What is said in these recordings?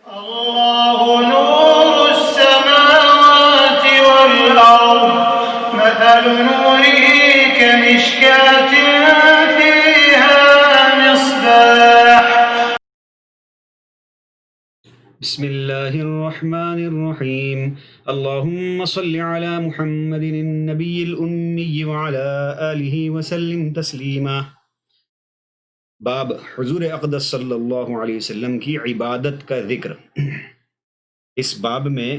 الله نور السماوات والأرض مثل نوره كمشكاة فيها مصباح. بسم اللہ الرحمن الرحیم اللہم صل علی محمد النبی الأمی وعلی آلہ وسلم تسلیما۔ باب حضور اقدس صلی اللہ علیہ وسلم کی عبادت کا ذکر۔ اس باب میں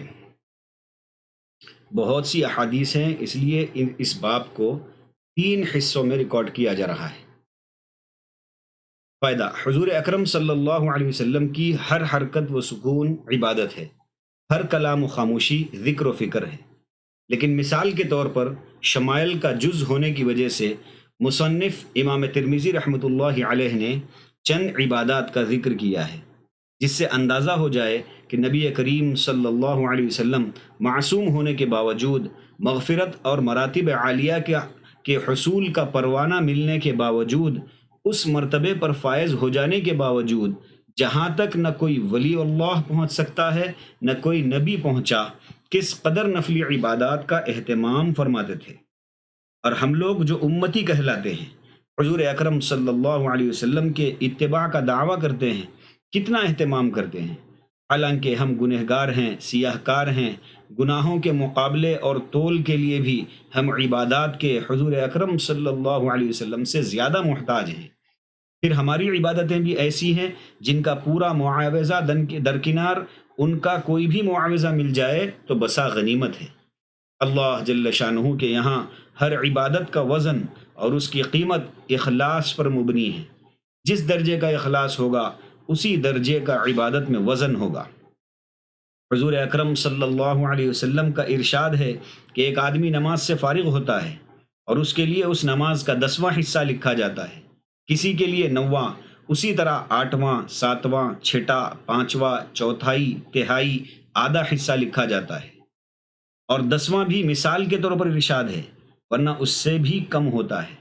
بہت سی احادیث ہیں، اس لیے اس باب کو 3 حصوں میں ریکارڈ کیا جا رہا ہے۔ فائدہ: حضور اکرم صلی اللہ علیہ وسلم کی ہر حرکت و سکون عبادت ہے، ہر کلام و خاموشی ذکر و فکر ہے، لیکن مثال کے طور پر شمائل کا جز ہونے کی وجہ سے مصنف امام ترمذی رحمۃ اللہ علیہ نے چند عبادات کا ذکر کیا ہے، جس سے اندازہ ہو جائے کہ نبی کریم صلی اللہ علیہ وسلم معصوم ہونے کے باوجود، مغفرت اور مراتب عالیہ کے حصول کا پروانہ ملنے کے باوجود، اس مرتبے پر فائز ہو جانے کے باوجود جہاں تک نہ کوئی ولی اللہ پہنچ سکتا ہے نہ کوئی نبی پہنچا، کس قدر نفلی عبادات کا اہتمام فرماتے تھے۔ اور ہم لوگ جو امتی کہلاتے ہیں، حضور اکرم صلی اللہ علیہ وسلم کے اتباع کا دعویٰ کرتے ہیں، کتنا اہتمام کرتے ہیں، حالانکہ ہم گنہگار ہیں، سیاہ کار ہیں، گناہوں کے مقابلے اور تول کے لیے بھی ہم عبادات کے حضور اکرم صلی اللہ علیہ وسلم سے زیادہ محتاج ہیں۔ پھر ہماری عبادتیں بھی ایسی ہیں جن کا پورا معاوضہ درکنار، ان کا کوئی بھی معاوضہ مل جائے تو بسا غنیمت ہے۔ اللہ جل شانہ کے یہاں ہر عبادت کا وزن اور اس کی قیمت اخلاص پر مبنی ہے۔ جس درجے کا اخلاص ہوگا اسی درجے کا عبادت میں وزن ہوگا۔ حضور اکرم صلی اللہ علیہ وسلم کا ارشاد ہے کہ ایک آدمی نماز سے فارغ ہوتا ہے اور اس کے لیے اس نماز کا 10واں حصہ لکھا جاتا ہے، کسی کے لیے 9واں، اسی طرح 8واں، 7واں، 6واں، 5واں، چوتھائی، تہائی، آدھا حصہ لکھا جاتا ہے، اور 10واں بھی مثال کے طور پر ارشاد ہے، ورنہ اس سے بھی کم ہوتا ہے۔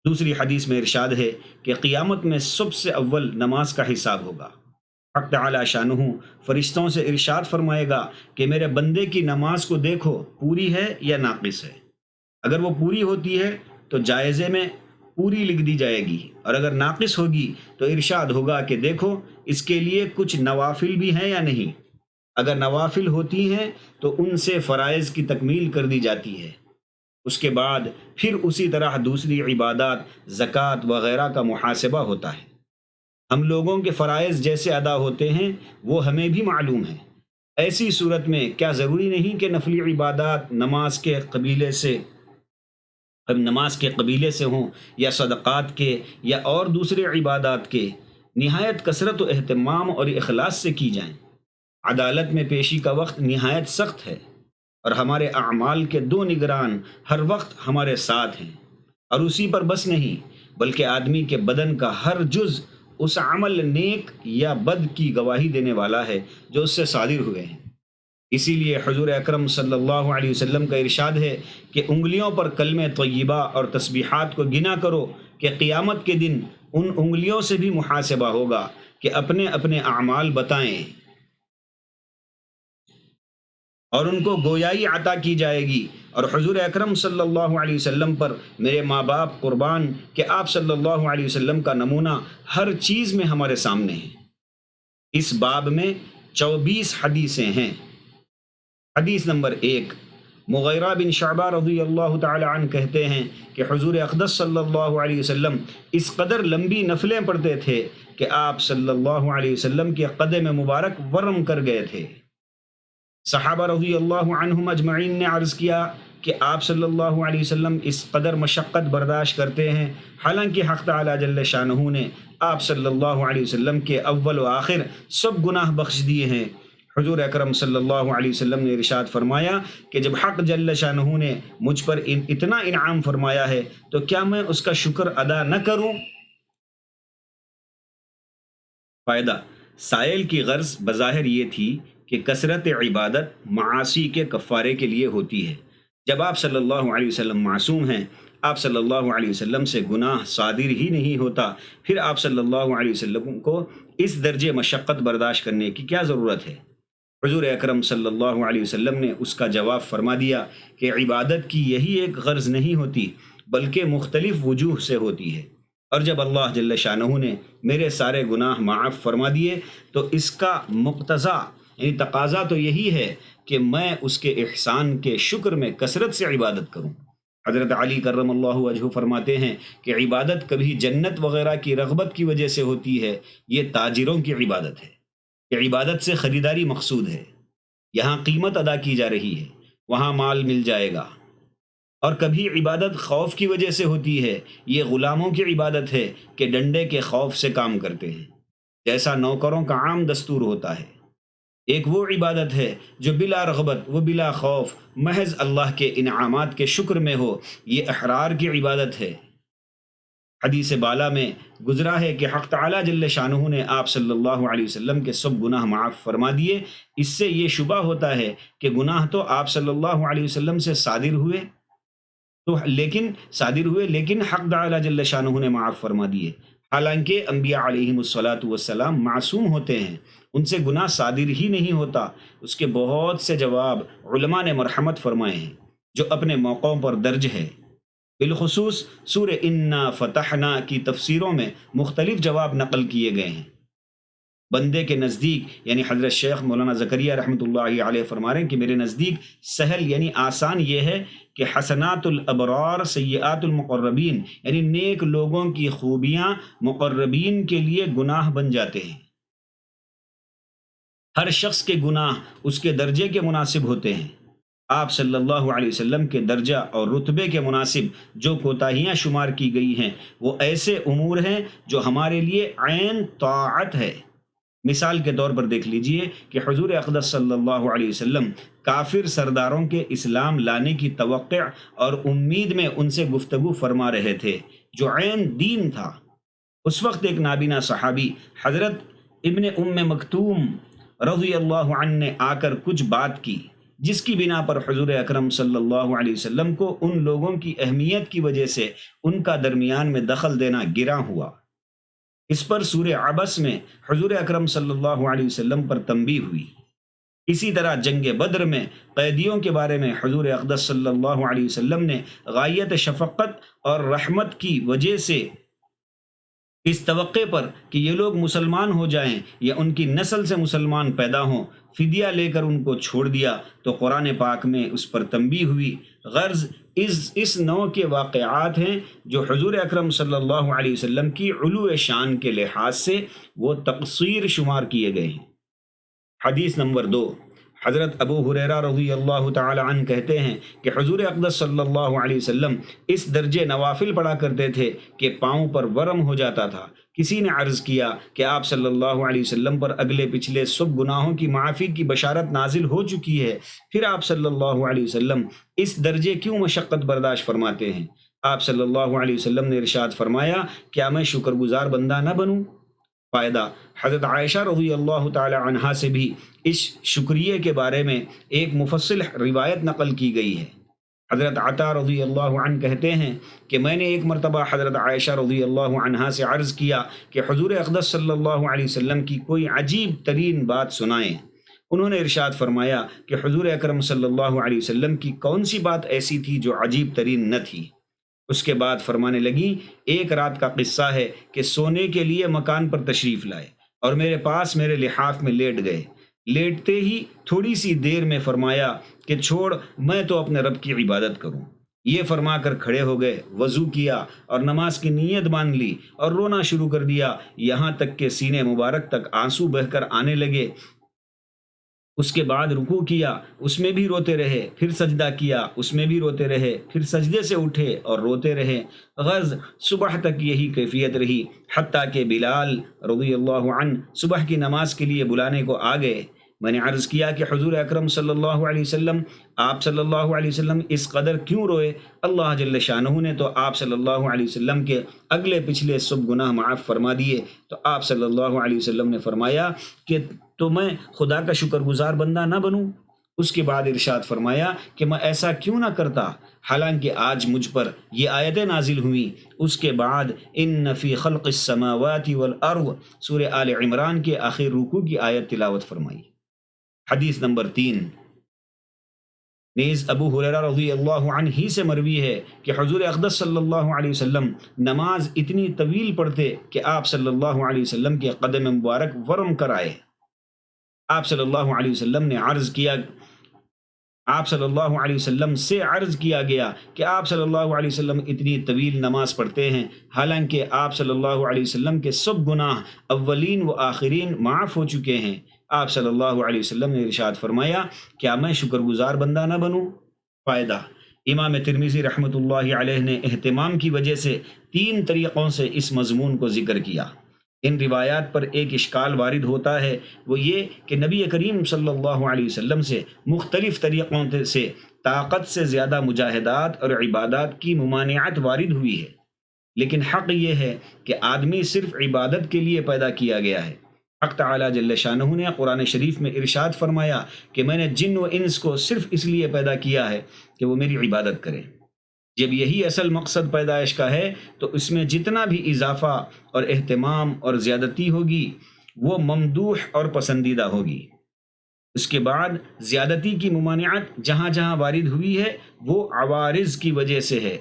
دوسری حدیث میں ارشاد ہے کہ قیامت میں سب سے اول نماز کا حساب ہوگا۔ حق تعالی شانہ فرشتوں سے ارشاد فرمائے گا کہ میرے بندے کی نماز کو دیکھو، پوری ہے یا ناقص ہے۔ اگر وہ پوری ہوتی ہے تو جائزے میں پوری لکھ دی جائے گی، اور اگر ناقص ہوگی تو ارشاد ہوگا کہ دیکھو اس کے لیے کچھ نوافل بھی ہیں یا نہیں۔ اگر نوافل ہوتی ہیں تو ان سے فرائض کی تکمیل کر دی جاتی ہے۔ اس کے بعد پھر اسی طرح دوسری عبادات، زکوٰۃ وغیرہ کا محاسبہ ہوتا ہے۔ ہم لوگوں کے فرائض جیسے ادا ہوتے ہیں وہ ہمیں بھی معلوم ہے۔ ایسی صورت میں کیا ضروری نہیں کہ نفلی عبادات نماز کے قبیلے سے ہوں، یا صدقات کے، یا اور دوسرے عبادات کے، نہایت کثرت و اہتمام اور اخلاص سے کی جائیں۔ عدالت میں پیشی کا وقت نہایت سخت ہے، اور ہمارے اعمال کے 2 نگران ہر وقت ہمارے ساتھ ہیں، اور اسی پر بس نہیں بلکہ آدمی کے بدن کا ہر جز اس عمل نیک یا بد کی گواہی دینے والا ہے جو اس سے صادر ہوئے ہیں۔ اسی لیے حضور اکرم صلی اللہ علیہ وسلم کا ارشاد ہے کہ انگلیوں پر کلمہ طیبہ اور تسبیحات کو گنا کرو کہ قیامت کے دن ان انگلیوں سے بھی محاسبہ ہوگا کہ اپنے اپنے اعمال بتائیں، اور ان کو گویائی عطا کی جائے گی۔ اور حضور اکرم صلی اللہ علیہ وسلم پر میرے ماں باپ قربان کہ آپ صلی اللہ علیہ وسلم کا نمونہ ہر چیز میں ہمارے سامنے ہے۔ اس باب میں 24 حدیثیں ہیں۔ حدیث نمبر 1، مغیرہ بن شعبہ رضی اللہ تعالی عنہ کہتے ہیں کہ حضور اقدس صلی اللہ علیہ وسلم اس قدر لمبی نفلیں پڑھتے تھے کہ آپ صلی اللہ علیہ وسلم کے قدم مبارک ورم کر گئے تھے۔ صحابہ رضی اللہ عنہم اجمعین نے عرض کیا کہ آپ صلی اللہ علیہ وسلم اس قدر مشقت برداشت کرتے ہیں، حالانکہ حق تعالی جل شانہ نے آپ صلی اللہ علیہ وسلم کے اول و آخر سب گناہ بخش دیے ہیں۔ حضور اکرم صلی اللہ علیہ وسلم نے ارشاد فرمایا کہ جب حق جل شانہ نے مجھ پر اتنا انعام فرمایا ہے تو کیا میں اس کا شکر ادا نہ کروں؟ فائدہ: سائل کی غرض بظاہر یہ تھی کہ کثرت عبادت معاصی کے کفارے کے لیے ہوتی ہے۔ جب آپ صلی اللہ علیہ وسلم معصوم ہیں آپ صلی اللہ علیہ وسلم سے گناہ صادر ہی نہیں ہوتا، پھر آپ صلی اللہ علیہ وسلم کو اس درجے مشقت برداشت کرنے کی کیا ضرورت ہے؟ حضور اکرم صلی اللہ علیہ وسلم نے اس کا جواب فرما دیا کہ عبادت کی یہی ایک غرض نہیں ہوتی بلکہ مختلف وجوہ سے ہوتی ہے، اور جب اللہ جل شانہ نے میرے سارے گناہ معاف فرما دیے تو اس کا مقتضا یعنی تقاضا تو یہی ہے کہ میں اس کے احسان کے شکر میں کثرت سے عبادت کروں۔ حضرت علی کرم اللہ وجہہ فرماتے ہیں کہ عبادت کبھی جنت وغیرہ کی رغبت کی وجہ سے ہوتی ہے، یہ تاجروں کی عبادت ہے کہ عبادت سے خریداری مقصود ہے، یہاں قیمت ادا کی جا رہی ہے، وہاں مال مل جائے گا۔ اور کبھی عبادت خوف کی وجہ سے ہوتی ہے، یہ غلاموں کی عبادت ہے کہ ڈنڈے کے خوف سے کام کرتے ہیں، جیسا نوکروں کا عام دستور ہوتا ہے۔ ایک وہ عبادت ہے جو بلا رغبت و بلا خوف محض اللہ کے انعامات کے شکر میں ہو، یہ احرار کی عبادت ہے۔ حدیث بالا میں گزرا ہے کہ حق تعالی جل شانہ نے آپ صلی اللہ علیہ وسلم کے سب گناہ معاف فرما دیے۔ اس سے یہ شبہ ہوتا ہے کہ گناہ تو آپ صلی اللہ علیہ وسلم سے صادر ہوئے لیکن حق تعالی جل شانہ نے معاف فرما دیے، حالانکہ انبیاء علیہم الصلاۃ والسلام معصوم ہوتے ہیں، ان سے گناہ صادر ہی نہیں ہوتا۔ اس کے بہت سے جواب علماء نے مرحمت فرمائے ہیں جو اپنے موقعوں پر درج ہے، بالخصوص سورہ انا فتحنا کی تفسیروں میں مختلف جواب نقل کیے گئے ہیں۔ بندے کے نزدیک یعنی حضرت شیخ مولانا زکریا رحمۃ اللہ علیہ فرما رہے ہیں کہ میرے نزدیک سہل یعنی آسان یہ ہے کہ حسنات الابرار سیئات المقربین، یعنی نیک لوگوں کی خوبیاں مقربین کے لیے گناہ بن جاتے ہیں۔ ہر شخص کے گناہ اس کے درجے کے مناسب ہوتے ہیں۔ آپ صلی اللہ علیہ وسلم کے درجہ اور رتبے کے مناسب جو کوتاہیاں شمار کی گئی ہیں وہ ایسے امور ہیں جو ہمارے لیے عین طاعت ہے۔ مثال کے طور پر دیکھ لیجئے کہ حضور اقدس صلی اللہ علیہ وسلم کافر سرداروں کے اسلام لانے کی توقع اور امید میں ان سے گفتگو فرما رہے تھے جو عین دین تھا۔ اس وقت ایک نابینا صحابی حضرت ابن مکتوم رضی اللہ عنہ نے آ کر کچھ بات کی جس کی بنا پر حضور اکرم صلی اللہ علیہ وسلم کو ان لوگوں کی اہمیت کی وجہ سے ان کا درمیان میں دخل دینا گراں ہوا۔ اس پر سورہ عبس میں حضور اکرم صلی اللہ علیہ وسلم پر تنبیہ ہوئی۔ اسی طرح جنگ بدر میں قیدیوں کے بارے میں حضور اقدس صلی اللہ علیہ وسلم نے غایت شفقت اور رحمت کی وجہ سے اس توقع پر کہ یہ لوگ مسلمان ہو جائیں یا ان کی نسل سے مسلمان پیدا ہوں فدیہ لے کر ان کو چھوڑ دیا، تو قرآن پاک میں اس پر تنبیہ ہوئی۔ غرض اس نوع کے واقعات ہیں جو حضور اکرم صلی اللہ علیہ وسلم کی علو شان کے لحاظ سے وہ تقصیر شمار کیے گئے ہیں۔ حدیث نمبر 2، حضرت ابو ہریرہ رضی اللہ تعالی عنہ کہتے ہیں کہ حضور اقدس صلی اللہ علیہ وسلم اس درجے نوافل پڑھا کرتے تھے کہ پاؤں پر ورم ہو جاتا تھا۔ کسی نے عرض کیا کہ آپ صلی اللہ علیہ وسلم پر اگلے پچھلے سب گناہوں کی معافی کی بشارت نازل ہو چکی ہے، پھر آپ صلی اللہ علیہ وسلم اس درجے کیوں مشقت برداشت فرماتے ہیں؟ آپ صلی اللہ علیہ وسلم نے ارشاد فرمایا، کیا میں شکر گزار بندہ نہ بنوں؟ فائدہ، حضرت عائشہ رضی اللہ تعالی عنہا سے بھی اس شکریہ کے بارے میں ایک مفصل روایت نقل کی گئی ہے۔ حضرت عطا رضی اللہ عنہ کہتے ہیں کہ میں نے ایک مرتبہ حضرت عائشہ رضی اللہ عنہا سے عرض کیا کہ حضور اقدس صلی اللہ علیہ وسلم کی کوئی عجیب ترین بات سنائیں۔ انہوں نے ارشاد فرمایا کہ حضور اکرم صلی اللہ علیہ وسلم کی کون سی بات ایسی تھی جو عجیب ترین نہ تھی؟ اس کے بعد فرمانے لگی، ایک رات کا قصہ ہے کہ سونے کے لیے مکان پر تشریف لائے اور میرے پاس میرے لحاف میں لیٹ گئے۔ لیٹتے ہی تھوڑی سی دیر میں فرمایا کہ چھوڑ، میں تو اپنے رب کی عبادت کروں۔ یہ فرما کر کھڑے ہو گئے، وضو کیا اور نماز کی نیت باندھ لی اور رونا شروع کر دیا، یہاں تک کہ سینے مبارک تک آنسو بہہ کر آنے لگے۔ اس کے بعد رکوع کیا، اس میں بھی روتے رہے، پھر سجدہ کیا، اس میں بھی روتے رہے، پھر سجدے سے اٹھے اور روتے رہے۔ غرض صبح تک یہی کیفیت رہی، حتیٰ کہ بلال رضی اللہ عنہ صبح کی نماز کے لیے بلانے کو آ گئے۔ میں نے عرض کیا کہ حضور اکرم صلی اللہ علیہ وسلم، آپ صلی اللہ علیہ وسلم اس قدر کیوں روئے؟ اللہ جل شانہ نے تو آپ صلی اللہ علیہ وسلم کے اگلے پچھلے سب گناہ معاف فرما دیے۔ تو آپ صلی اللہ علیہ وسلم نے فرمایا کہ تو میں خدا کا شکر گزار بندہ نہ بنوں؟ اس کے بعد ارشاد فرمایا کہ میں ایسا کیوں نہ کرتا حالانکہ آج مجھ پر یہ آیتیں نازل ہوئیں۔ اس کے بعد ان فی خلق السماوات والارض سورہ آل عمران کے آخر رکوع کی آیت تلاوت فرمائی۔ حدیث نمبر 3 نیز ابو ہریرہ رضی اللہ عنہ ہی سے مروی ہے کہ حضور اقدس صلی اللہ علیہ وسلم نماز اتنی طویل پڑھتے کہ آپ صلی اللہ علیہ وسلم کے قدم مبارک ورم کر آئے۔ آپ صلی اللہ علیہ وسلم سے عرض کیا گیا کہ آپ صلی اللہ علیہ وسلم اتنی طویل نماز پڑھتے ہیں، حالانکہ آپ صلی اللہ علیہ وسلم کے سب گناہ اولین و آخرین معاف ہو چکے ہیں۔ آپ صلی اللہ علیہ وسلم نے ارشاد فرمایا، کیا میں شکر گزار بندہ نہ بنوں؟ فائدہ: امام ترمذی رحمۃ اللہ علیہ نے اہتمام کی وجہ سے 3 طریقوں سے اس مضمون کو ذکر کیا۔ ان روایات پر ایک اشکال وارد ہوتا ہے، وہ یہ کہ نبی کریم صلی اللہ علیہ وسلم سے مختلف طریقوں سے طاقت سے زیادہ مجاہدات اور عبادات کی ممانعت وارد ہوئی ہے، لیکن حق یہ ہے کہ آدمی صرف عبادت کے لیے پیدا کیا گیا ہے۔ حق تعالیٰ جل شانہ نے قرآن شریف میں ارشاد فرمایا کہ میں نے جن و انس کو صرف اس لیے پیدا کیا ہے کہ وہ میری عبادت کریں۔ جب یہی اصل مقصد پیدائش کا ہے تو اس میں جتنا بھی اضافہ اور اہتمام اور زیادتی ہوگی وہ ممدوح اور پسندیدہ ہوگی۔ اس کے بعد زیادتی کی ممانعت جہاں جہاں وارد ہوئی ہے وہ عوارض کی وجہ سے ہے۔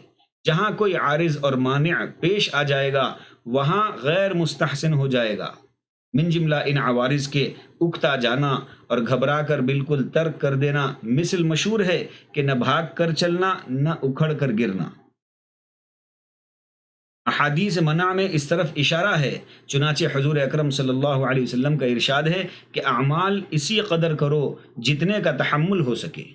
جہاں کوئی عارض اور مانع پیش آ جائے گا وہاں غیر مستحسن ہو جائے گا۔ من جملہ ان عوارض کے اکتا جانا اور گھبرا کر بالکل ترک کر دینا مثل مشہور ہے کہ نہ بھاگ کر چلنا نہ اکھڑ کر گرنا۔ احادیث منع میں اس طرف اشارہ ہے، چنانچہ حضور اکرم صلی اللہ علیہ وسلم کا ارشاد ہے کہ اعمال اسی قدر کرو جتنے کا تحمل ہو سکے۔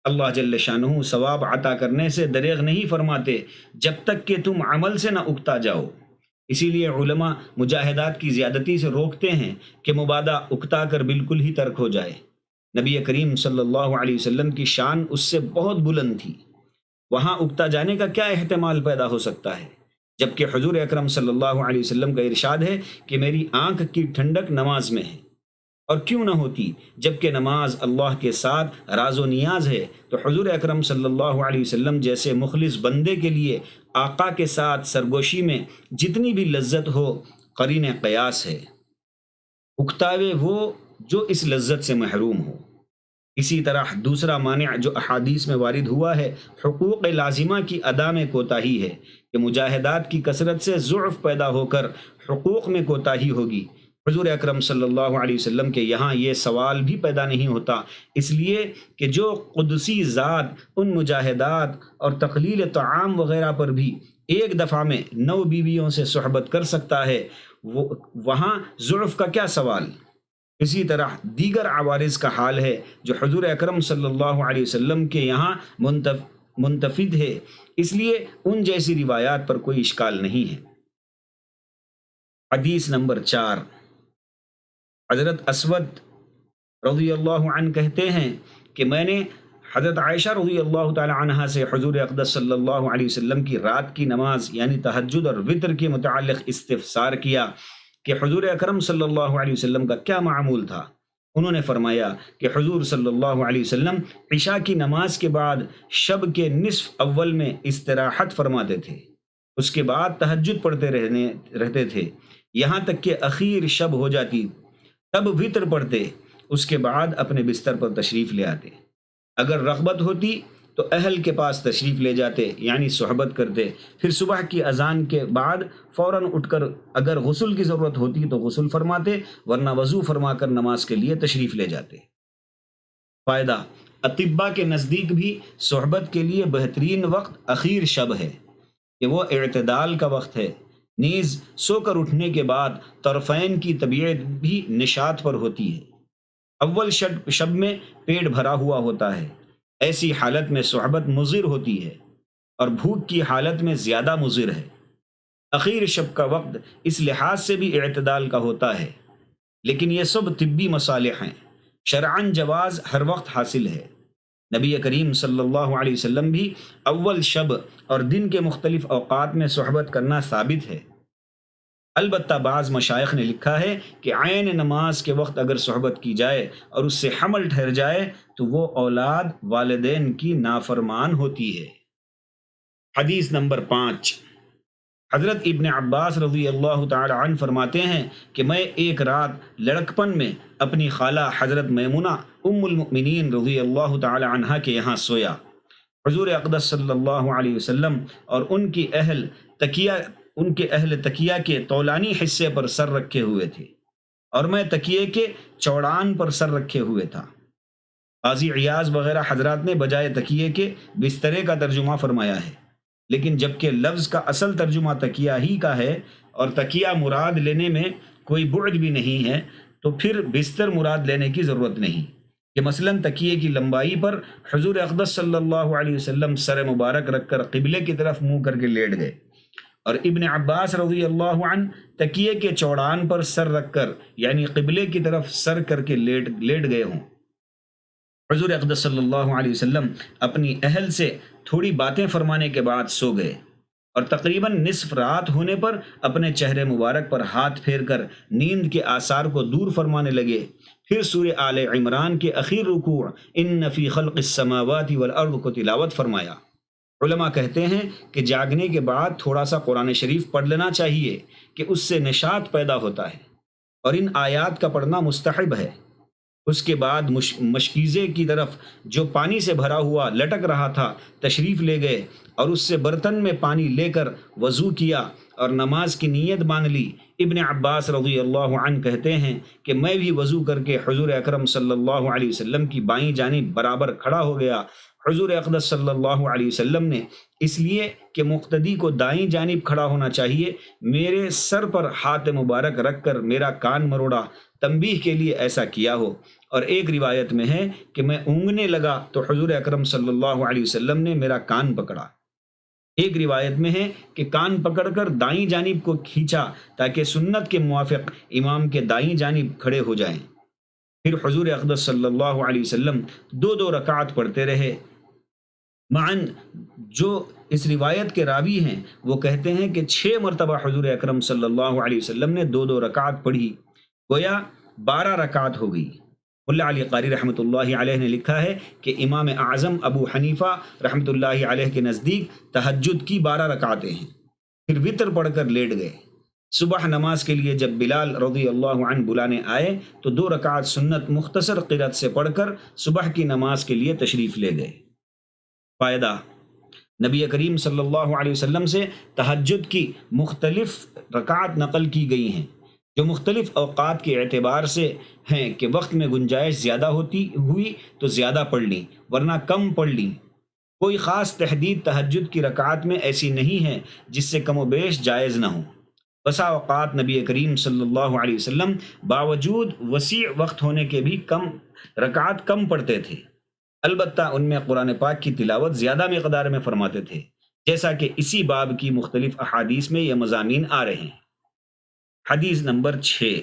اللہ جل شانہ ثواب عطا کرنے سے دریغ نہیں فرماتے جب تک کہ تم عمل سے نہ اکتا جاؤ۔ اسی لیے علماء مجاہدات کی زیادتی سے روکتے ہیں کہ مبادا اکتا کر بالکل ہی ترک ہو جائے۔ نبی کریم صلی اللہ علیہ وسلم کی شان اس سے بہت بلند تھی، وہاں اکتا جانے کا کیا احتمال پیدا ہو سکتا ہے؟ جبکہ حضور اکرم صلی اللہ علیہ وسلم کا ارشاد ہے کہ میری آنکھ کی ٹھنڈک نماز میں ہے، اور کیوں نہ ہوتی جبکہ نماز اللہ کے ساتھ راز و نیاز ہے، تو حضور اکرم صلی اللہ علیہ وسلم جیسے مخلص بندے کے لیے آقا کے ساتھ سرگوشی میں جتنی بھی لذت ہو قرین قیاس ہے۔ اکتاوے وہ جو اس لذت سے محروم ہو۔ اسی طرح دوسرا مانع جو احادیث میں وارد ہوا ہے حقوق لازمہ کی ادا میں کوتاہی ہے، کہ مجاہدات کی کثرت سے ضعف پیدا ہو کر حقوق میں کوتاہی ہوگی۔ حضور اکرم صلی اللہ علیہ وسلم کے یہاں یہ سوال بھی پیدا نہیں ہوتا، اس لیے کہ جو قدسی ذات ان مجاہدات اور تقلیل طعام وغیرہ پر بھی ایک دفعہ میں 9 بیویوں سے صحبت کر سکتا ہے، وہاں ضعف کا کیا سوال؟ اسی طرح دیگر عوارض کا حال ہے جو حضور اکرم صلی اللہ علیہ وسلم کے یہاں منتفد ہے، اس لیے ان جیسی روایات پر کوئی اشکال نہیں ہے۔ حدیث نمبر 4 حضرت اسود رضی اللہ عنہ کہتے ہیں کہ میں نے حضرت عائشہ رضی اللہ تعالی عنہا سے حضور اقدس صلی اللہ علیہ وسلم کی رات کی نماز یعنی تہجد اور وتر کے متعلق استفسار کیا کہ حضور اکرم صلی اللہ علیہ وسلم کا کیا معمول تھا۔ انہوں نے فرمایا کہ حضور صلی اللہ علیہ وسلم عشاء کی نماز کے بعد شب کے نصف اول میں استراحت فرماتے تھے، اس کے بعد تہجد پڑھتے رہتے تھے یہاں تک کہ اخیر شب ہو جاتی، تب وتر پڑھتے، اس کے بعد اپنے بستر پر تشریف لے آتے۔ اگر رغبت ہوتی تو اہل کے پاس تشریف لے جاتے یعنی صحبت کرتے، پھر صبح کی اذان کے بعد فوراً اٹھ کر اگر غسل کی ضرورت ہوتی تو غسل فرماتے، ورنہ وضو فرما کر نماز کے لیے تشریف لے جاتے۔ فائدہ: اطباء کے نزدیک بھی صحبت کے لیے بہترین وقت اخیر شب ہے کہ وہ اعتدال کا وقت ہے، نیز سو کر اٹھنے کے بعد طرفین کی طبیعت بھی نشاط پر ہوتی ہے۔ اول شب میں پیٹ بھرا ہوا ہوتا ہے، ایسی حالت میں صحبت مضر ہوتی ہے اور بھوک کی حالت میں زیادہ مضر ہے۔ اخیر شب کا وقت اس لحاظ سے بھی اعتدال کا ہوتا ہے، لیکن یہ سب طبی مصالح ہیں، شرعاً جواز ہر وقت حاصل ہے۔ نبی کریم صلی اللہ علیہ وسلم بھی اول شب اور دن کے مختلف اوقات میں صحبت کرنا ثابت ہے۔ البتہ بعض مشائخ نے لکھا ہے کہ عین نماز کے وقت اگر صحبت کی جائے اور اس سے حمل ٹھہر جائے تو وہ اولاد والدین کی نافرمان ہوتی ہے۔ حدیث نمبر 5، حضرت ابن عباس رضی اللہ تعالی عنہ فرماتے ہیں کہ میں ایک رات لڑکپن میں اپنی خالہ حضرت میمونہ ام المؤمنین رضی اللہ تعالی عنہا کے یہاں سویا۔ حضور اقدس صلی اللہ علیہ وسلم اور ان کے اہل تکیہ کے طولانی حصے پر سر رکھے ہوئے تھے اور میں تکیے کے چوڑان پر سر رکھے ہوئے تھا۔ قاضی عیاض وغیرہ حضرات نے بجائے تکیے کے بسترے کا ترجمہ فرمایا ہے، لیکن جبکہ لفظ کا اصل ترجمہ تکیہ ہی کا ہے اور تکیہ مراد لینے میں کوئی بعد بھی نہیں ہے، تو پھر بستر مراد لینے کی ضرورت نہیں کہ مثلاً تکیے کی لمبائی پر حضور اقدس صلی اللہ علیہ وسلم سر مبارک رکھ کر قبلے کی طرف منہ کر کے لیٹ گئے، اور ابن عباس رضی اللہ عنہ تکیے کے چوڑان پر سر رکھ کر یعنی قبلے کی طرف سر کر کے لیٹ گئے ہوں۔ حضور اقدس صلی اللہ علیہ وسلم اپنی اہل سے تھوڑی باتیں فرمانے کے بعد سو گئے اور تقریباً نصف رات ہونے پر اپنے چہرے مبارک پر ہاتھ پھیر کر نیند کے آثار کو دور فرمانے لگے۔ پھر سورہ آل عمران کے اخیر رکوع ان فی خلق السماوات والارض کو تلاوت فرمایا۔ علماء کہتے ہیں کہ جاگنے کے بعد تھوڑا سا قرآن شریف پڑھ لینا چاہیے کہ اس سے نشاط پیدا ہوتا ہے، اور ان آیات کا پڑھنا مستحب ہے۔ اس کے بعد مشکیزے کی طرف جو پانی سے بھرا ہوا لٹک رہا تھا تشریف لے گئے اور اس سے برتن میں پانی لے کر وضو کیا اور نماز کی نیت باندھ لی۔ ابن عباس رضی اللہ عنہ کہتے ہیں کہ میں بھی وضو کر کے حضور اکرم صلی اللہ علیہ وسلم کی بائیں جانب برابر کھڑا ہو گیا۔ حضور اقدس صلی اللہ علیہ وسلم نے اس لیے کہ مقتدی کو دائیں جانب کھڑا ہونا چاہیے میرے سر پر ہاتھ مبارک رکھ کر میرا کان مروڑا، تنبیہ کے لیے ایسا کیا ہو۔ اور ایک روایت میں ہے کہ میں اونگنے لگا تو حضور اکرم صلی اللہ علیہ وسلم نے میرا کان پکڑا۔ ایک روایت میں ہے کہ کان پکڑ کر دائیں جانب کو کھینچا تاکہ سنت کے موافق امام کے دائیں جانب کھڑے ہو جائیں۔ پھر حضور اقدس صلی اللہ علیہ وسلم 2 رکعت پڑھتے رہے۔ معاً جو اس روایت کے راوی ہیں وہ کہتے ہیں کہ 6 مرتبہ حضور اکرم صلی اللہ علیہ وسلم نے 2 رکعت پڑھی، گویا 12 رکعت ہو گئی۔ ملا علی قاری رحمۃ اللہ علیہ نے لکھا ہے کہ امام اعظم ابو حنیفہ رحمۃ اللہ علیہ کے نزدیک تہجد کی 12 رکعتیں ہیں۔ پھر وطر پڑھ کر لیٹ گئے۔ صبح نماز کے لیے جب بلال رضی اللہ عنہ بلانے آئے تو 2 رکعت سنت مختصر قرأت سے پڑھ کر صبح کی نماز کے لیے تشریف لے گئے۔ فائدہ: نبی کریم صلی اللہ علیہ وسلم سے تہجد کی مختلف رکعات نقل کی گئی ہیں جو مختلف اوقات کے اعتبار سے ہیں کہ وقت میں گنجائش زیادہ ہوئی تو زیادہ پڑھ لیں ورنہ کم پڑھ لیں۔ کوئی خاص تحدید تہجد کی رکعات میں ایسی نہیں ہے جس سے کم و بیش جائز نہ ہو۔ بسا اوقات نبی کریم صلی اللہ علیہ وسلم باوجود وسیع وقت ہونے کے بھی رکعات کم پڑھتے تھے، البتہ ان میں قرآن پاک کی تلاوت زیادہ مقدار میں فرماتے تھے، جیسا کہ اسی باب کی مختلف احادیث میں یہ مضامین آ رہے ہیں۔ حدیث نمبر 6،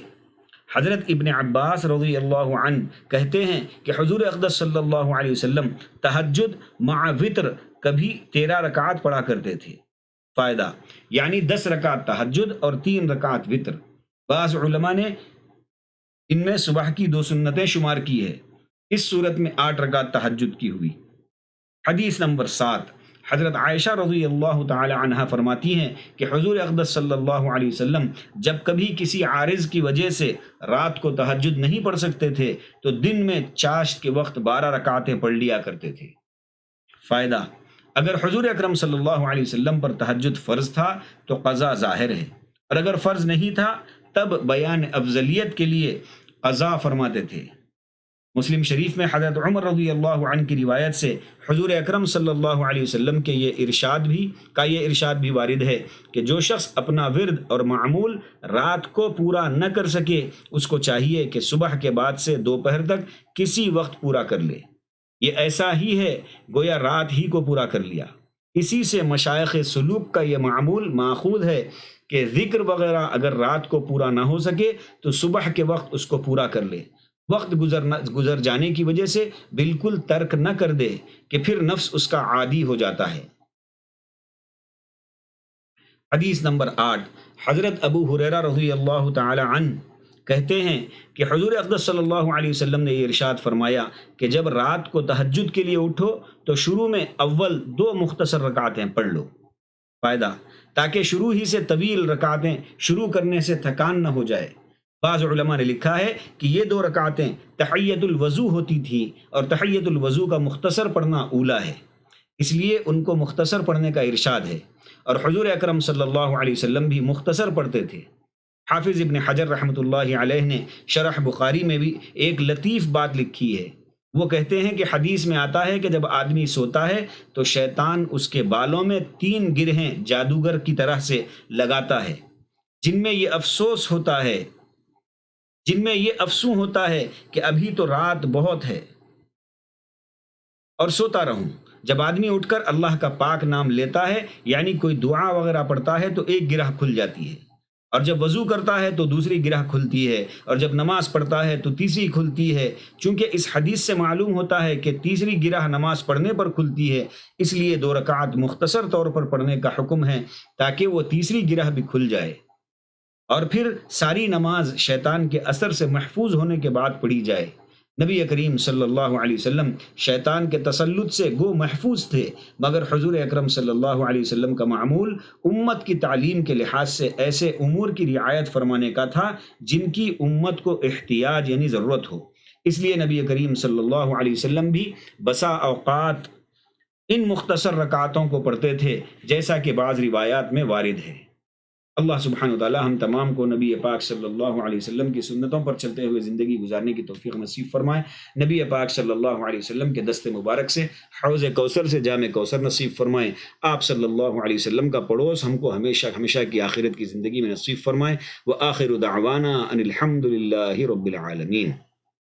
حضرت ابن عباس رضی اللہ عنہ کہتے ہیں کہ حضور اقدس صلی اللہ علیہ وسلم تہجد مع وطر کبھی 13 رکعات پڑھا کرتے تھے۔ فائدہ: یعنی 10 رکعت تہجد اور 3 رکعت وطر۔ بعض علماء نے ان میں صبح کی 2 سنتیں شمار کی ہے۔ اس صورت میں 8 رکعت تہجد کی ہوئی۔ حدیث نمبر 7، حضرت عائشہ رضی اللہ تعالی عنہا فرماتی ہیں کہ حضور اقدس صلی اللہ علیہ وسلم جب کبھی کسی عارض کی وجہ سے رات کو تہجد نہیں پڑھ سکتے تھے تو دن میں چاشت کے وقت 12 رکعتیں پڑھ لیا کرتے تھے۔ فائدہ: اگر حضور اکرم صلی اللہ علیہ وسلم پر تہجد فرض تھا تو قضا ظاہر ہے، اور اگر فرض نہیں تھا تب بیان افضلیت کے لیے قضا فرماتے تھے۔ مسلم شریف میں حضرت عمر رضی اللہ عنہ کی روایت سے حضور اکرم صلی اللہ علیہ وسلم کے یہ ارشاد بھی وارد ہے کہ جو شخص اپنا ورد اور معمول رات کو پورا نہ کر سکے اس کو چاہیے کہ صبح کے بعد سے دوپہر تک کسی وقت پورا کر لے۔ یہ ایسا ہی ہے گویا رات ہی کو پورا کر لیا۔ اسی سے مشائخ سلوک کا یہ معمول ماخوذ ہے کہ ذکر وغیرہ اگر رات کو پورا نہ ہو سکے تو صبح کے وقت اس کو پورا کر لے، وقت گزر جانے کی وجہ سے بالکل ترک نہ کر دے کہ پھر نفس اس کا عادی ہو جاتا ہے۔ حدیث نمبر 8، حضرت ابو ہریرہ رضی اللہ تعالی عنہ کہتے ہیں کہ حضور اقدس صلی اللہ علیہ وسلم نے یہ ارشاد فرمایا کہ جب رات کو تہجد کے لیے اٹھو تو شروع میں اول 2 مختصر رکعتیں پڑھ لو۔ فائدہ، تاکہ شروع ہی سے طویل رکعتیں شروع کرنے سے تھکان نہ ہو جائے۔ بعض علماء نے لکھا ہے کہ یہ 2 رکعتیں تحیۃ الوضو ہوتی تھیں اور تحیۃ الوضو کا مختصر پڑھنا اولا ہے، اس لیے ان کو مختصر پڑھنے کا ارشاد ہے، اور حضور اکرم صلی اللہ علیہ وسلم بھی مختصر پڑھتے تھے۔ حافظ ابن حجر رحمۃ اللہ علیہ نے شرح بخاری میں بھی ایک لطیف بات لکھی ہے۔ وہ کہتے ہیں کہ حدیث میں آتا ہے کہ جب آدمی سوتا ہے تو شیطان اس کے بالوں میں 3 گرہیں جادوگر کی طرح سے لگاتا ہے، جن میں یہ افسوں ہوتا ہے کہ ابھی تو رات بہت ہے اور سوتا رہوں۔ جب آدمی اٹھ کر اللہ کا پاک نام لیتا ہے، یعنی کوئی دعا وغیرہ پڑھتا ہے، تو ایک گرہ کھل جاتی ہے، اور جب وضو کرتا ہے تو دوسری گرہ کھلتی ہے، اور جب نماز پڑھتا ہے تو تیسری کھلتی ہے۔ چونکہ اس حدیث سے معلوم ہوتا ہے کہ تیسری گرہ نماز پڑھنے پر کھلتی ہے، اس لیے 2 رکعت مختصر طور پر پڑھنے کا حکم ہے تاکہ وہ تیسری گرہ بھی کھل جائے، اور پھر ساری نماز شیطان کے اثر سے محفوظ ہونے کے بعد پڑھی جائے۔ نبی کریم صلی اللہ علیہ وسلم شیطان کے تسلط سے گو محفوظ تھے، مگر حضور اکرم صلی اللہ علیہ وسلم کا معمول امت کی تعلیم کے لحاظ سے ایسے امور کی رعایت فرمانے کا تھا جن کی امت کو احتیاج یعنی ضرورت ہو۔ اس لیے نبی کریم صلی اللہ علیہ وسلم بھی بسا اوقات ان مختصر رکعتوں کو پڑھتے تھے، جیسا کہ بعض روایات میں وارد ہے۔ اللہ سبحانہ وتعالی ہم تمام کو نبی پاک صلی اللہ علیہ وسلم کی سنتوں پر چلتے ہوئے زندگی گزارنے کی توفیق نصیب فرمائے۔ نبی پاک صلی اللہ علیہ وسلم کے دست مبارک سے حوض کوثر سے جام کوثر نصیب فرمائے۔ آپ صلی اللہ علیہ وسلم کا پڑوس ہم کو ہمیشہ کی آخرت کی زندگی میں نصیب فرمائے۔ وآخر دعوانا ان الحمد للہ رب العالمین۔